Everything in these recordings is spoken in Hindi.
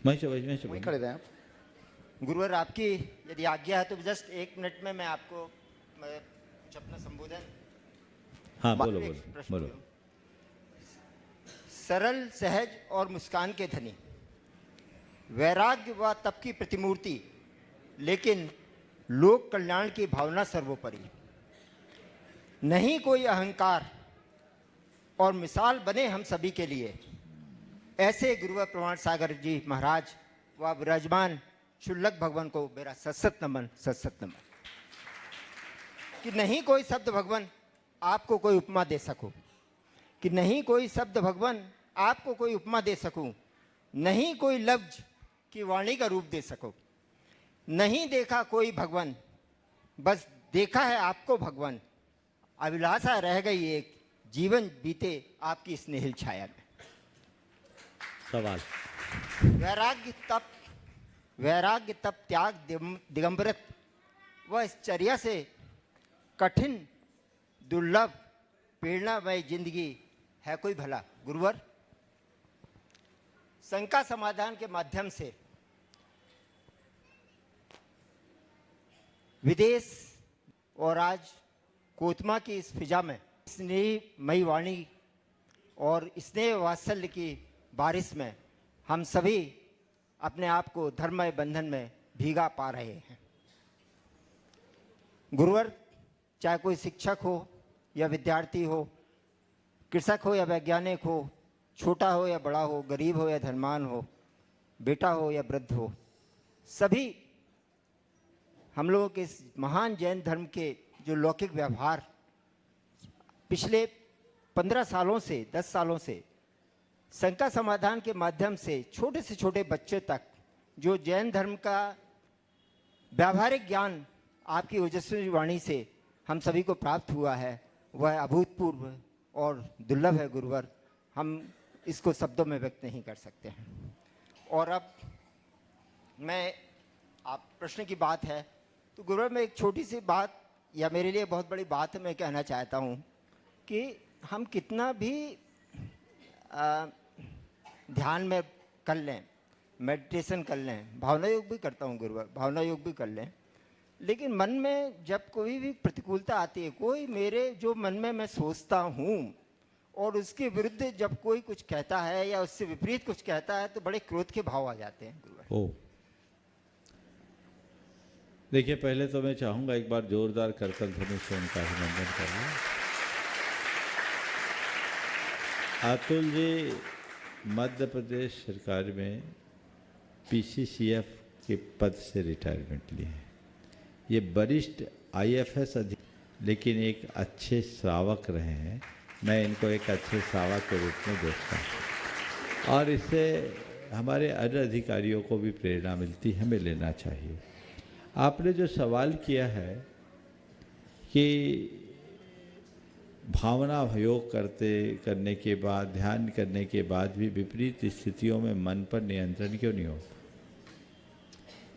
वहीं खड़े रहे आप। गुरुवर, आपकी यदि आज्ञा है तो जस्ट 1 मिनट में मैं आपको कुछ अपना संबोधन। हाँ, बोलो एक बोलो प्रश्न बोलो। करूं। सरल, सहज और मुस्कान के धनी, वैराग्य व तप की प्रतिमूर्ति, लेकिन लोक कल्याण की भावना सर्वोपरि। नहीं कोई अहंकार और मिसाल बने हम सभी के लिए। ऐसे गुरुवर प्रमाण सागर जी महाराज व विराजमान शुल्लक भगवान को मेरा सत्सत नमन, सत्सत नमन। कि नहीं कोई शब्द भगवान आपको कोई उपमा दे सकूं, कि नहीं कोई शब्द भगवान आपको कोई उपमा दे सकूं, नहीं कोई लफ्ज की वाणी का रूप दे सकूं। नहीं देखा कोई भगवान, बस देखा है आपको भगवान। अभिलाषा रह गई एक, जीवन बीते आपकी स्नेहिल छाया में। सवाल। वैराग्य तप त्याग दिगंबरत व इस चर्या से कठिन दुर्लभ प्रेरणामय जिंदगी है कोई भला। गुरुवर, शंका समाधान के माध्यम से विदेश और आज कोतमा की इस फिजा में स्नेहमयी वाणी और स्नेह वात्सल्य की बारिश में हम सभी अपने आप को धर्ममय बंधन में भीगा पा रहे हैं। गुरुवर, चाहे कोई शिक्षक हो या विद्यार्थी हो, कृषक हो या वैज्ञानिक हो, छोटा हो या बड़ा हो, गरीब हो या धनवान हो, बेटा हो या वृद्ध हो, सभी हम लोगों के इस महान जैन धर्म के जो लौकिक व्यवहार पिछले 15 सालों से 10 सालों से शंका समाधान के माध्यम से छोटे से छोटे बच्चे तक जो जैन धर्म का व्यावहारिक ज्ञान आपकी ओजस्वी वाणी से हम सभी को प्राप्त हुआ है, वह अभूतपूर्व और दुर्लभ है। गुरुवर, हम इसको शब्दों में व्यक्त नहीं कर सकते हैं। और अब मैं, आप प्रश्न की बात है तो गुरुवर, मैं एक छोटी सी बात या मेरे लिए बहुत बड़ी बात मैं कहना चाहता हूँ कि हम कितना भी ध्यान में कर लें, मेडिटेशन कर लें, भावना योग भी करता हूँ गुरुवर, भावना योग भी कर लें, लेकिन मन में जब कोई भी प्रतिकूलता आती है, कोई मेरे जो मन में मैं सोचता हूँ और उसके विरुद्ध जब कोई कुछ कहता है या उससे विपरीत कुछ कहता है तो बड़े क्रोध के भाव आ जाते हैं गुरुवर। ओ, देखिए, पहले तो मैं चाहूंगा एक बार जोरदार करतल ध्वनि से उनका अभिनंदन करना। अतुल जी मध्य प्रदेश सरकार में पीसीसीएफ के पद से रिटायरमेंट लिए हैं। ये वरिष्ठ आईएफएस अधिकारी, लेकिन एक अच्छे श्रावक रहे हैं। मैं इनको एक अच्छे श्रावक के रूप में देखता हूँ और इससे हमारे अन्य अधिकारियों को भी प्रेरणा मिलती है, हमें लेना चाहिए। आपने जो सवाल किया है कि भावना योग करने के बाद, ध्यान करने के बाद भी विपरीत स्थितियों में मन पर नियंत्रण क्यों नहीं होता,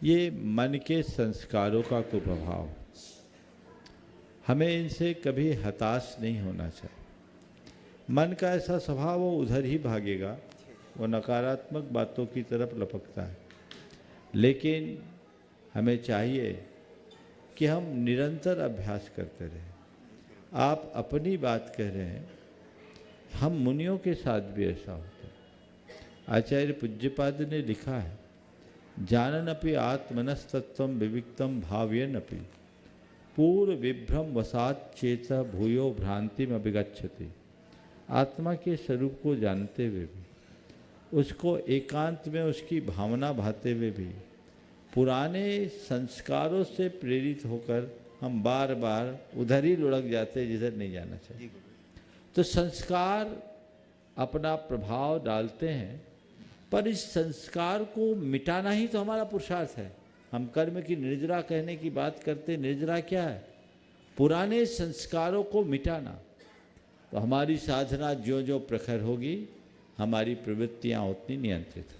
ये मन के संस्कारों का कुप्रभाव। हमें इनसे कभी हताश नहीं होना चाहिए। मन का ऐसा स्वभाव, वो उधर ही भागेगा, वो नकारात्मक बातों की तरफ लपकता है। लेकिन हमें चाहिए कि हम निरंतर अभ्यास करते रहें। आप अपनी बात कह रहे हैं, हम मुनियों के साथ भी ऐसा होता है। आचार्य पूज्यपाद ने लिखा है, जाननपि आत्मनस्तत्वं विविक्तं भावयन्नपि पूर्व विभ्रम वसात चेत भूयो भ्रांतिम अभिगच्छति। आत्मा के स्वरूप को जानते हुए भी, उसको एकांत में उसकी भावना भाते हुए भी, पुराने संस्कारों से प्रेरित होकर हम बार बार उधर ही लुढ़क जाते हैं जिधर नहीं जाना चाहिए। तो संस्कार अपना प्रभाव डालते हैं, पर इस संस्कार को मिटाना ही तो हमारा पुरुषार्थ है। हम कर्म की निर्जरा कहने की बात करते हैं, निर्जरा क्या है? पुराने संस्कारों को मिटाना। तो हमारी साधना ज्यों ज्यों प्रखर होगी, हमारी प्रवृत्तियाँ उतनी नियंत्रित